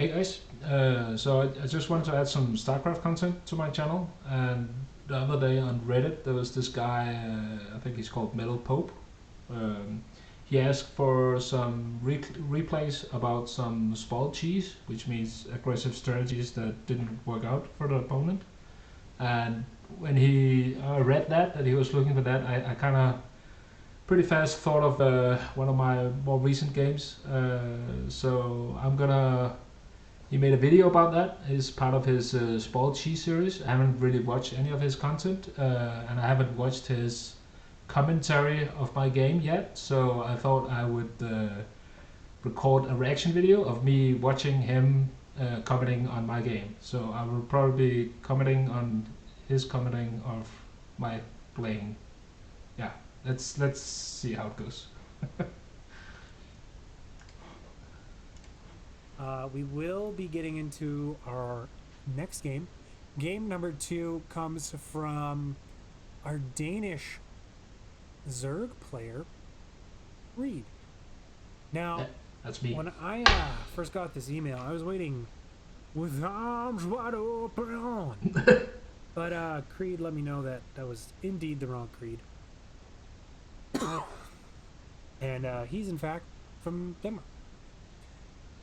Hey guys, so I just wanted to add some Starcraft content to my channel, and the other day on Reddit there was this guy, I think he's called Metal Pope. Um, he asked for some replays about some spoiled cheese, which means aggressive strategies that didn't work out for the opponent. And when he read that he was looking for that, I kind of pretty fast thought of one of my more recent games. So I'm gonna he made a video about that. It's part of his Spoiled Cheese series. I haven't really watched any of his content, and I haven't watched his commentary of my game yet. So I thought I would record a reaction video of me watching him commenting on my game. So I will probably be commenting on his commenting of my playing. Yeah, let's see how it goes. We will be getting into our next game. Game number 2 comes from our Danish Zerg player, Reed. Now, That's me. when I first got this email, I was waiting with arms wide open. But Creed let me know that that was indeed the wrong Creed. And he's in fact from Denmark.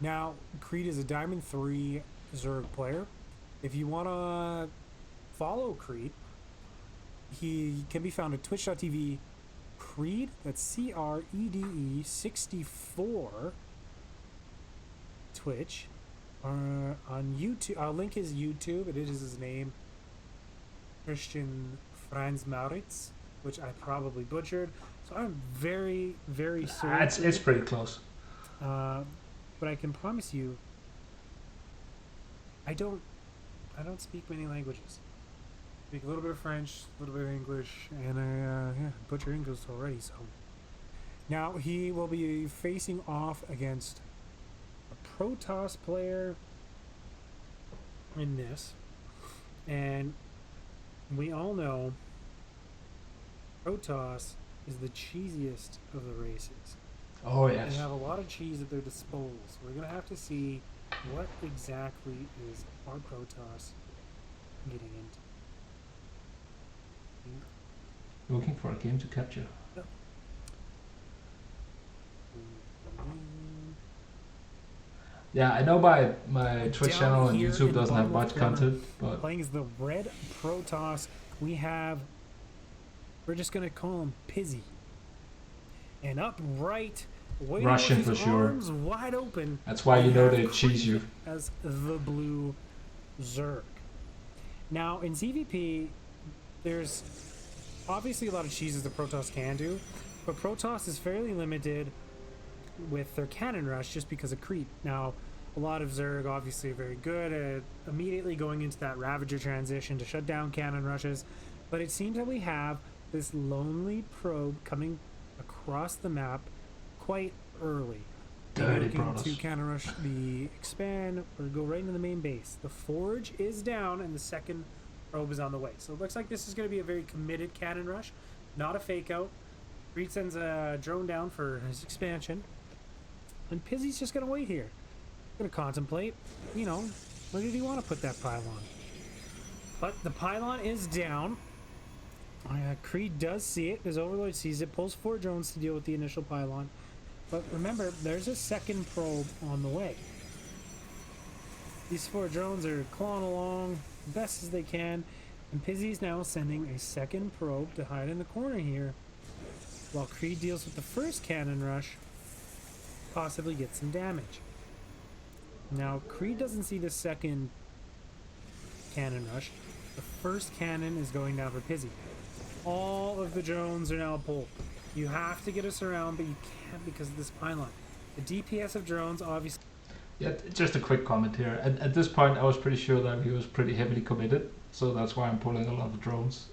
Now, Creed is a Diamond 3 Zerg player. If you want to follow Creed, he can be found at twitch.tv Creed, that's CREDE 64 Twitch. On YouTube, I'll link his YouTube. It is his name, Christian Franz Maurits, which I probably butchered. So I'm very, very sorry. It's pretty close. But I can promise you, I don't speak many languages. I speak a little bit of French, a little bit of English, and I butcher English already. So now he will be facing off against a Protoss player in this, and we all know Protoss is the cheesiest of the races. Oh yes. They have a lot of cheese at their disposal. So we're going to have to see what exactly is our Protoss getting into. Looking for a game to capture. Yep. Yeah, I know my Twitch channel and YouTube doesn't have much content, but playing as the red Protoss, we're just going to call him Pizzy. And upright, waiting Russian with his for sure. arms wide open. That's why you know they cheese you. As the blue Zerg. Now in CVP, there's obviously a lot of cheeses that Protoss can do, but Protoss is fairly limited with their cannon rush just because of creep. Now, a lot of Zerg obviously are very good at immediately going into that Ravager transition to shut down cannon rushes, but it seems that we have this lonely probe coming across the map quite early. Dirty looking Protoss. to counter rush the expand or go right into the main base. The forge is down and the second probe is on the way. So it looks like this is going to be a very committed cannon rush, not a fake out. Reed sends a drone down for his expansion, and Pizzy's just going to wait here. Going to contemplate, where did he want to put that pylon? But the pylon is down. Creed does see it. His Overlord sees it, pulls 4 drones to deal with the initial pylon. But remember, there's a second probe on the way. These 4 drones are clawing along best as they can, and Pizzy's now sending a second probe to hide in the corner here, while Creed deals with the first cannon rush, possibly get some damage. Now, Creed doesn't see the second cannon rush. The first cannon is going down for Pizzy. All of the drones are now pulled. You have to get us around, but you can't because of this pylon. The DPS of drones, obviously. Yeah, just a quick comment here. At this point, I was pretty sure that he was pretty heavily committed, so that's why I'm pulling a lot of drones.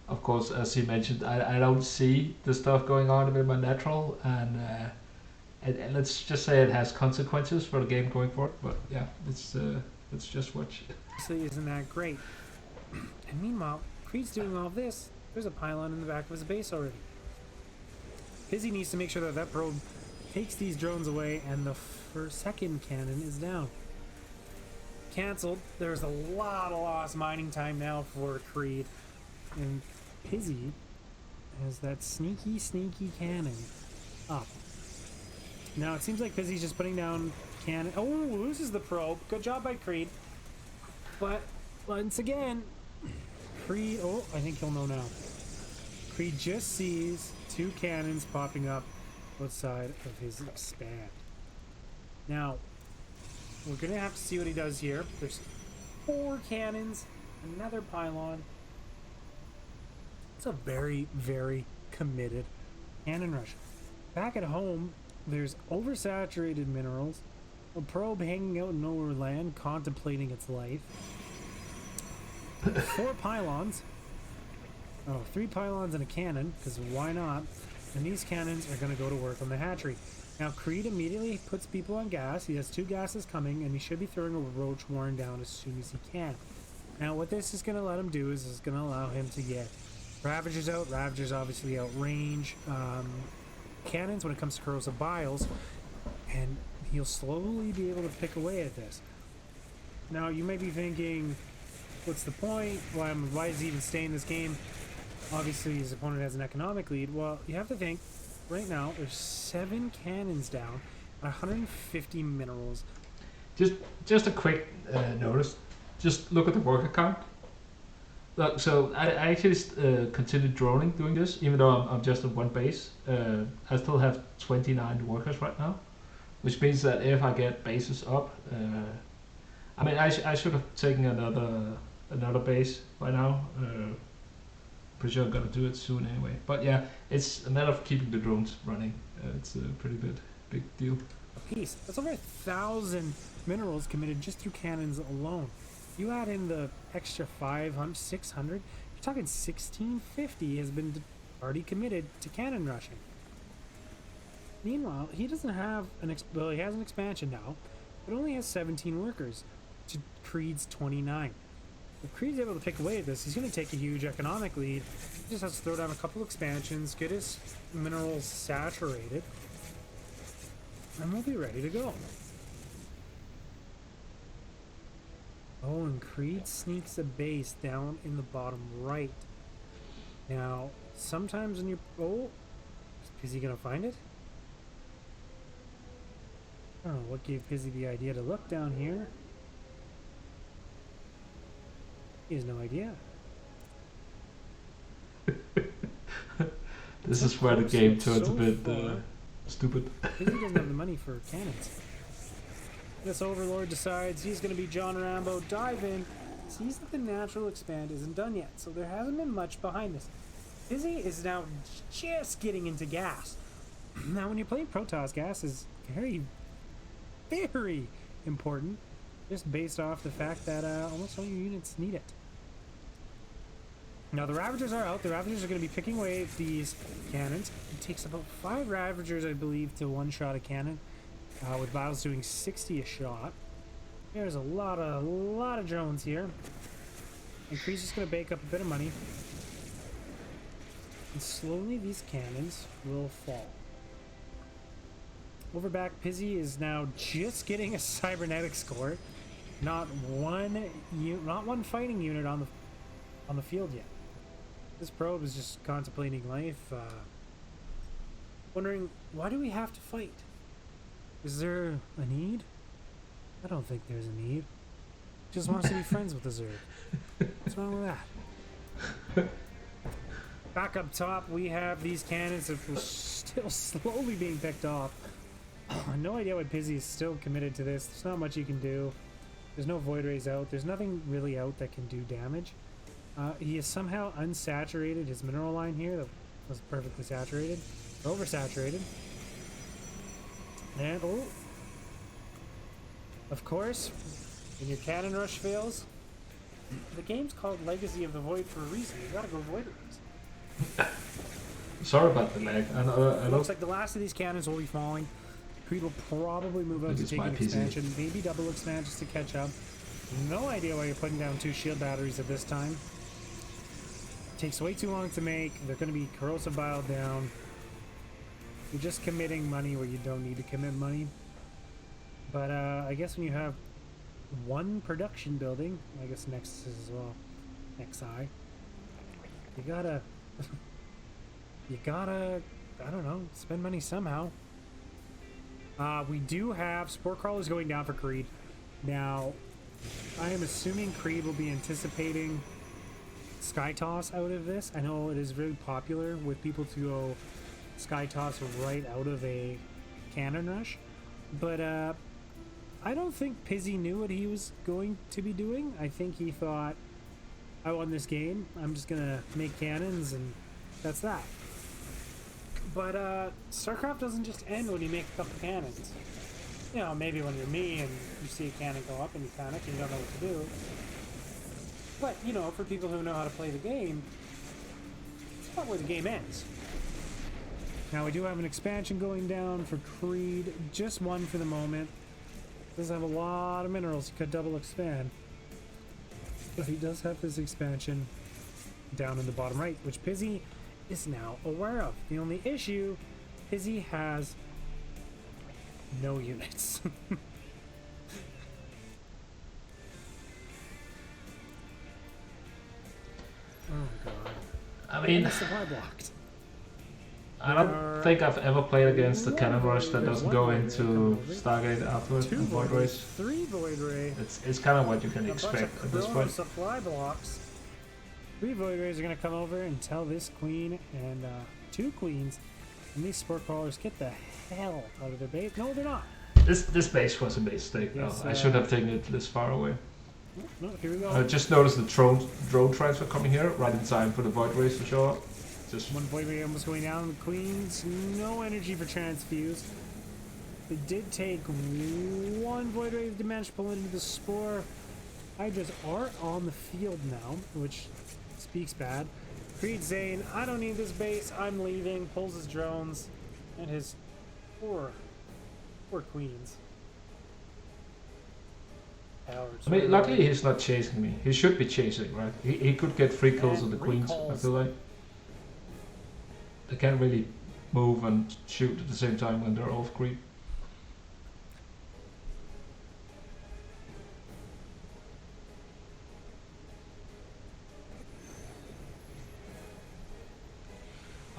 Of course, as he mentioned, I don't see the stuff going on with my natural, and let's just say it has consequences for the game going forward. But yeah, let's just watch. Obviously, isn't that great? And meanwhile, Creed's doing all of this. There's a pylon in the back of his base already. Pizzy needs to make sure that that probe takes these drones away, and the second cannon is down. Cancelled. There's a lot of lost mining time now for Creed. And Pizzy has that sneaky cannon up. Now it seems like Pizzy's just putting down cannon. Oh, loses the probe. Good job by Creed. But once again, Creed. Oh, I think he'll know now. Creed just sees 2 cannons popping up outside of his expand. Now, we're gonna have to see what he does here. There's 4 cannons, another pylon. It's a very, very committed cannon rush. Back at home, there's oversaturated minerals, a probe hanging out in nowhere land, contemplating its life. 4 pylons. Oh, 3 pylons and a cannon, because why not? And these cannons are going to go to work on the hatchery. Now, Creed immediately puts people on gas. He has 2 gases coming, and he should be throwing a roach warren down as soon as he can. Now, what this is going to let him do is it's going to allow him to get Ravagers out. Ravagers obviously outrange cannons when it comes to corrosive biles, and he'll slowly be able to pick away at this. Now, you may be thinking, what's the point? Why is he even staying in this game? Obviously, his opponent has an economic lead. Well, you have to think, right now, there's 7 cannons down, 150 minerals. Just a quick notice. Just look at the worker count. Look, so I actually continued droning doing this, even though I'm just at 1 base. I still have 29 workers right now, which means that if I get bases up, I mean, I should have taken another base by now. Pretty sure I'm gonna do it soon anyway. But yeah, it's a matter of keeping the drones running. It's a pretty big deal. A piece. That's over 1,000 minerals committed just through cannons alone. You add in the extra 500, 600, you're talking 1,650 has been already committed to cannon rushing. Meanwhile, he doesn't have well, he has an expansion now, but only has 17 workers to Creed's 29. If Creed's able to pick away at this, he's going to take a huge economic lead. He just has to throw down a couple expansions, get his minerals saturated, and we'll be ready to go. Oh, and Creed sneaks a base down in the bottom right. Now, sometimes when you... Oh, is he going to find it? I don't know what gave Pizzy the idea to look down here. He has no idea. This is where the game turns a bit stupid. Pizzy doesn't have the money for cannons. This overlord decides he's going to be John Rambo, dive in, sees that the natural expand isn't done yet, so there hasn't been much behind this. Pizzy is now just getting into gas. Now, when you're playing Protoss, gas is very, very important, just based off the fact that almost all your units need it. Now, the Ravagers are out. The Ravagers are going to be picking away at these cannons. It takes about 5 Ravagers, I believe, to one-shot a cannon. With Biles doing 60 a shot. There's a lot of drones here. And Kree's just going to bake up a bit of money. And slowly these cannons will fall. Over back, Pizzy is now just getting a cybernetic score. Not one fighting unit on the field yet. This probe is just contemplating life. Wondering, why do we have to fight? Is there a need? I don't think there's a need. Just wants to be friends with the Zerg. What's wrong with that? Back up top, we have these cannons that are still slowly being picked off. No idea why Pizzy is still committed to this. There's not much you can do. There's no void rays out. There's nothing really out that can do damage. He has somehow unsaturated his mineral line here that was perfectly saturated. Oversaturated. And, oh, of course, when your cannon rush fails, the game's called Legacy of the Void for a reason. You gotta go void rays. Sorry about the lag. It looks like the last of these cannons will be falling. Creed will probably move out to take an expansion, maybe double expansions to catch up. No idea why you're putting down 2 shield batteries at this time. Takes way too long to make. They're going to be corrosive bile down. You're just committing money where you don't need to commit money. But I guess when you have one production building, I guess Nexus as well, XI, you gotta, I don't know, spend money somehow. We do have Sport Crawlers going down for Creed. Now, I am assuming Creed will be anticipating Sky Toss out of this. I know it is very popular with people to go Sky Toss right out of a Cannon Rush, but I don't think Pizzy knew what he was going to be doing. I think he thought, I won this game, I'm just gonna make cannons and that's that. But Starcraft doesn't just end when you make a couple cannons. You know, maybe when you're me and you see a cannon go up and you panic and you don't know what to do. But, you know, for people who know how to play the game, it's not where the game ends. Now we do have an expansion going down for Creed, just one for the moment. Does have a lot of minerals, he could double expand. But he does have this expansion down in the bottom right, which Pizzy is now aware of. The only issue, Pizzy has no units. Oh god. I mean, supply blocked. I don't think I've ever played against the Cannon Rush that doesn't go into Stargate afterwards and Void Rays. 3 Void Ray. It's kind of what you can expect at this point. Supply blocks. 3 Void Rays are going to come over and tell this queen and 2 queens and these Sport Crawlers get the hell out of their base. No, they're not. This base was a mistake. Yes, I should have taken it this far away. No, here we go. I just noticed the drone transfer coming here right in time for the Void Rays to show up. Just one Void Ray almost going down. The queens, no energy for transfuse. They did take 1 Void Ray to manage to pull into the Spore. Hydras are on the field now, which speaks bad. Creed saying, I don't need this base, I'm leaving, pulls his drones and his poor queens. I mean, luckily he's not chasing me. He should be chasing, right? He could get free kills of the queens, I feel like. They can't really move and shoot at the same time when they're off creep.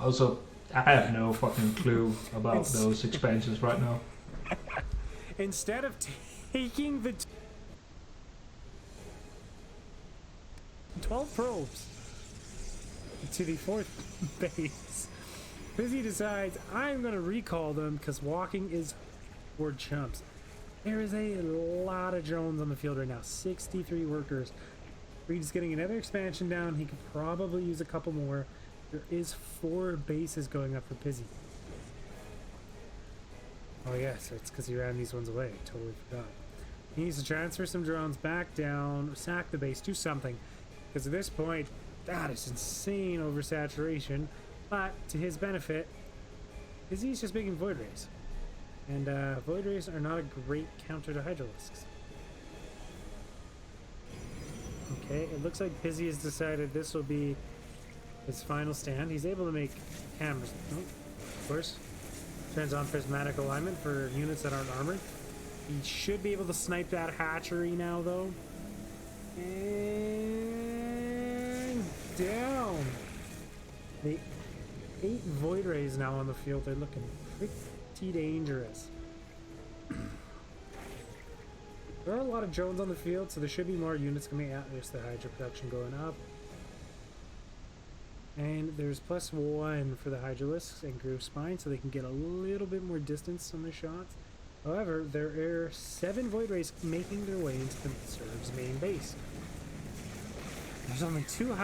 Also, I have no fucking clue about those expansions right now. Instead of taking the 12 probes to the 4th base, Pizzy decides I'm going to recall them because walking is for chumps. There is a lot of drones on the field right now, 63 workers. Reed's getting another expansion down. He could probably use a couple more. There is 4 bases going up for Pizzy. Oh yes, it's because he ran these ones away. Totally forgot. He needs to transfer some drones back down, sack the base, do something. Because at this point, that is insane oversaturation. But to his benefit, Pizzy's just making Void Rays. And Void Rays are not a great counter to Hydralisks. Okay, it looks like Pizzy has decided this will be his final stand. He's able to make hammers. Oh, of course. Turns on prismatic alignment for units that aren't armored. He should be able to snipe that hatchery now, though. And down. The 8 Void Rays now on the field. They're looking pretty dangerous. There are a lot of drones on the field, so there should be more units coming out. There's the Hydra production going up. And there's +1 for the Hydralisks and Groove Spine, so they can get a little bit more distance on the shots. However, there are 7 Void Rays making their way into the Serv's main base. There's only 4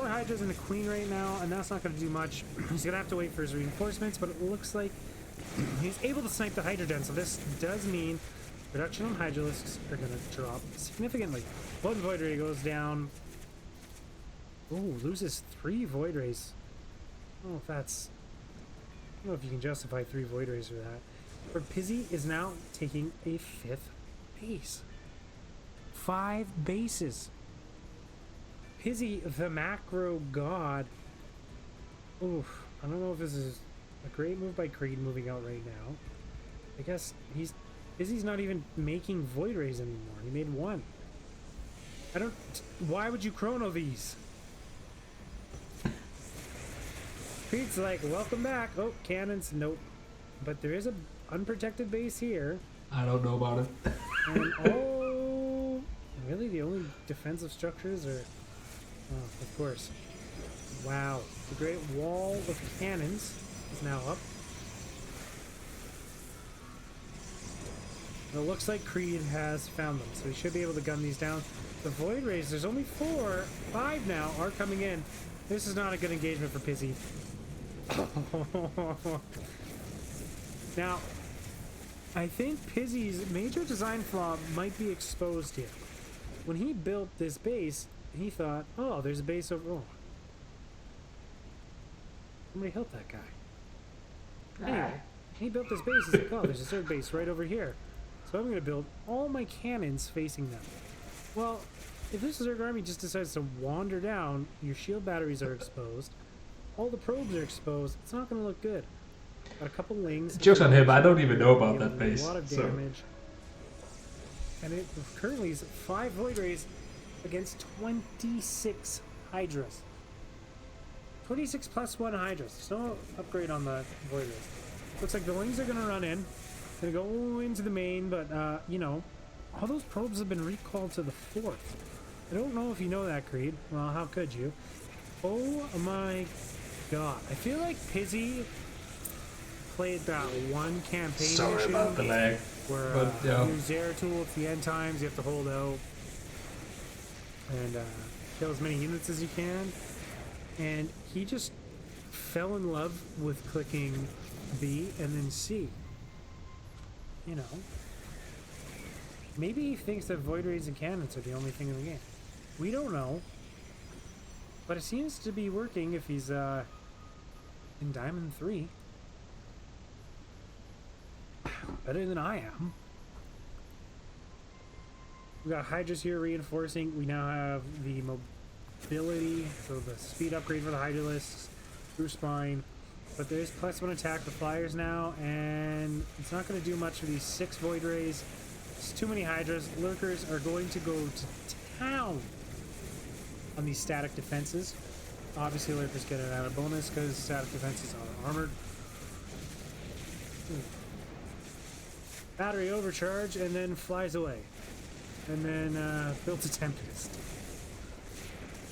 Hydras and a Queen right now, and that's not going to do much. He's going to have to wait for his reinforcements, but it looks like he's able to snipe the Hydra Den, so this does mean production on Hydralisks are going to drop significantly. 1 Void Ray goes down. Oh, loses 3 Void Rays. I don't know if that's... I don't know if you can justify 3 Void Rays for that. But Pizzy is now taking a 5th base. 5 bases. Pizzy, the macro god. Oof. I don't know if this is A great move by Creed moving out right now. I guess Izzy's not even making Void Rays anymore. He made one. I don't... Why would you chrono these? Creed's like, welcome back. Oh, cannons. Nope. But there is a unprotected base here. I don't know about it. And, oh... Really? The only defensive structures are... Oh, of course. Wow. The Great Wall of Cannons is now up. It looks like Creed has found them, so he should be able to gun these down. The Void Rays, there's only 5 now are coming in. This is not a good engagement for Pizzy. Now, I think Pizzy's major design flaw might be exposed here. When he built this base, he thought, oh, there's a base over... Oh. Somebody help that guy. Anyway, he built this base, he's like, oh, there's a third base right over here. So I'm going to build all my cannons facing them. Well, if this Zerg army just decides to wander down, your shield batteries are exposed, all the probes are exposed, it's not going to look good. Got a couple lings. Joke's on him, I don't even know about that base. A lot of damage. And it currently is 5 Void Rays against 26 Hydras. 26 plus 1 Hydras. There's no upgrade on the Void Rays. Looks like the wings are going to run in. Going to go into the main, but, you know, all those probes have been recalled to the 4th. I don't know if you know that, Creed. Well, how could you? Oh my god. I feel like Pizzy played that one campaign Sorry mission about the lag. where But, yeah. you use Zeratul at the end times, you have to hold out and kill as many units as you can. And he just fell in love with clicking B and then C. You know. Maybe he thinks that Void Rays and cannons are the only thing in the game. We don't know. But it seems to be working if he's in Diamond 3. Better than I am. We got Hydras here reinforcing. We now have the mobility, so the speed upgrade for the Hydralisks through Spine. But there's +1 attack for Flyers now, and it's not going to do much for these 6 Void Rays. It's too many Hydras. Lurkers are going to go to town on these static defenses. Obviously, Lurkers get an added bonus because static defenses are armored. Battery overcharge, and then flies away. And then built a Tempest.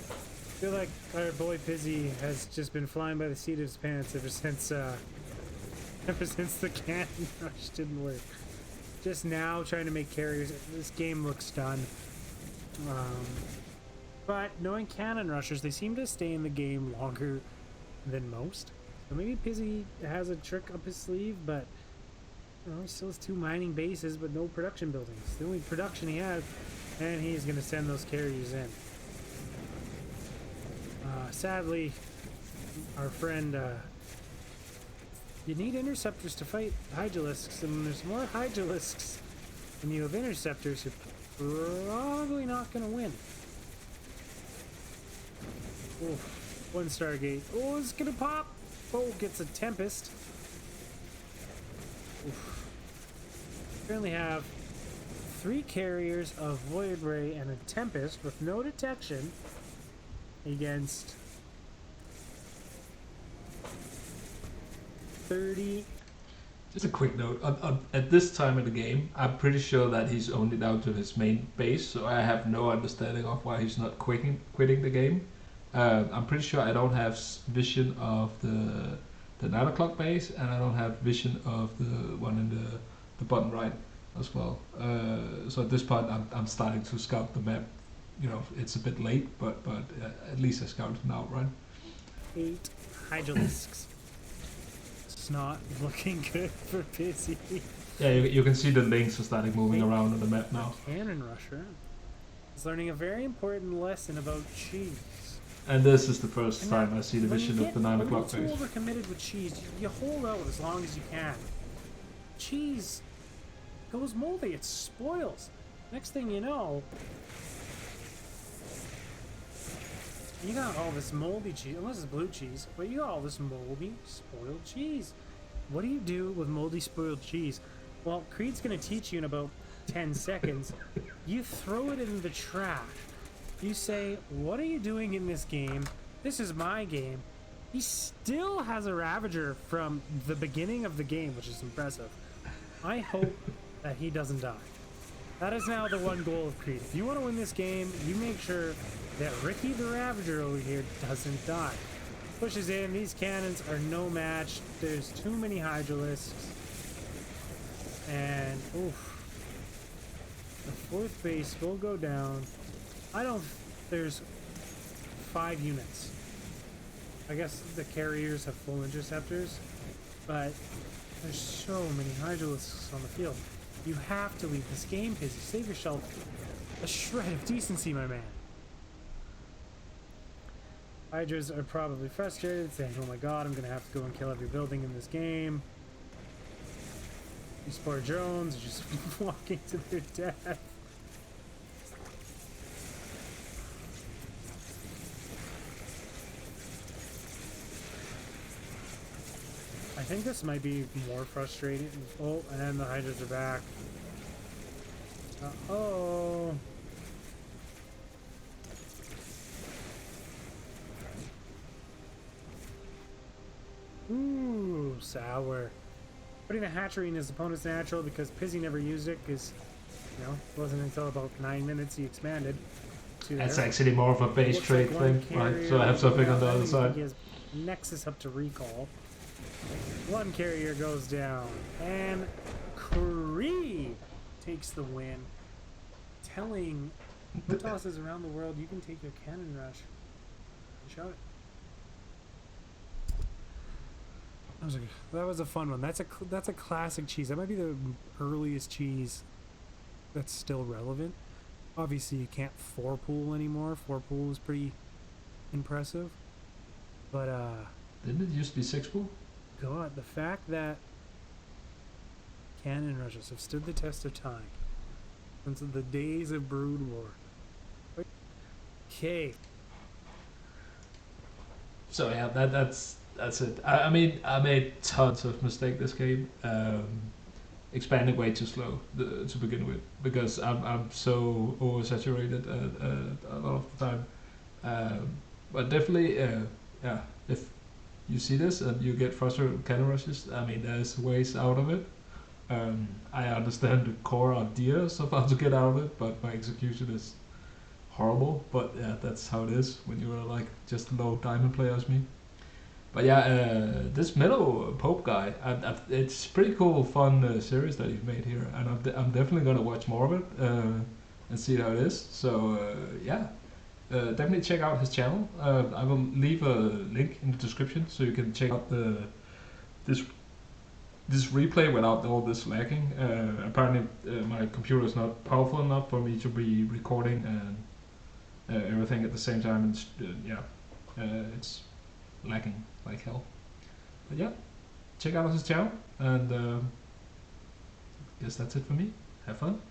I feel like our boy Pizzy has just been flying by the seat of his pants ever since the cannon rush didn't work. Just now trying to make carriers. This game looks done. But knowing cannon rushers, they seem to stay in the game longer than most. So maybe Pizzy has a trick up his sleeve, but you know, he still has 2 mining bases, but no production buildings. The only production he has, and he's going to send those carriers in. Sadly, our friend, you need interceptors to fight Hydralisks, and when there's more Hydralisks and you have interceptors, you're probably not going to win. Oof. 1 Stargate. Oh, it's going to pop! Oh, gets a Tempest. Oof. Currently have 3 carriers of Void Ray and a Tempest with no detection against 30. Just a quick note. At this time in the game, I'm pretty sure that he's only down to his main base, so I have no understanding of why he's not quitting the game. I'm pretty sure I don't have vision of the 9 o'clock base, and I don't have vision of the one in the bottom right as well. So at this point, I'm starting to scout the map. You know, it's a bit late, but at least I scouted now, right? 8 Hydralisks. It's not looking good for Pizzy. Yeah, you can see the links are starting moving around on the map now. Cannon Rusher is learning a very important lesson about cheese. And this is the first time I see the vision of the 9 o'clock When base. you're too overcommitted with cheese, you hold out as long as you can. Cheese goes moldy, it spoils. Next thing you know, You got all this moldy cheese, unless it's blue cheese, but you got all this moldy, spoiled cheese. What do you do with moldy, spoiled cheese? Well, Creed's gonna teach you in about 10 seconds. You throw it in the trash. You say, what are you doing in this game? This is my game. He still has a Ravager from the beginning of the game, which is impressive. I hope that he doesn't die. That is now the one goal of Creed. If you want to win this game, you make sure that Ricky the Ravager over here doesn't die. Pushes in. These cannons are no match. There's too many Hydralisks. And, oof. The fourth base will go down. There's 5 units. I guess the carriers have full interceptors, but there's so many Hydralisks on the field. You have to leave this game, Pizzy. Save yourself a shred of decency, my man. Hydras are probably frustrated, saying, oh my god, I'm gonna have to go and kill every building in this game. These poor drones are just walking to their death. I think this might be more frustrating. Oh, and the Hydras are back. Uh-oh. Ooh, sour. Putting the hatchery in his opponent's natural because Pizzy never used it because, you know, it wasn't until about 9 minutes he expanded. That's actually more of a base trade thing, right? So I have something on the other side. He has Nexus up to recall. One carrier goes down, and Creed takes the win, telling Protosses around the world, you can take your cannon rush. Show it. That was a fun one. That's a classic cheese. That might be the earliest cheese that's still relevant. Obviously, you can't 4-pool anymore. 4-pool is pretty impressive, but didn't it used to be 6-pool? God, the fact that cannon rushes have stood the test of time since the days of Brood War. Okay. So yeah, that's it. I mean, I made tons of mistakes this game. Expanding way too slow to begin with because I'm so oversaturated a lot of the time. But definitely, yeah, if you see this and you get frustrated with cannon rushes, I mean, there's ways out of it. I understand the core ideas of how to get out of it, but my execution is horrible. But yeah, that's how it is when you're like just low diamond player as me. But yeah, this Mellow Pope guy, it's pretty cool, fun series that you've made here, and I'm definitely gonna watch more of it and see how it is. So yeah, definitely check out his channel. I will leave a link in the description so you can check out this replay without all this lagging. Apparently, my computer is not powerful enough for me to be recording and everything at the same time. And yeah, it's lagging like hell. But yeah, check out his channel, and I guess that's it for me. Have fun.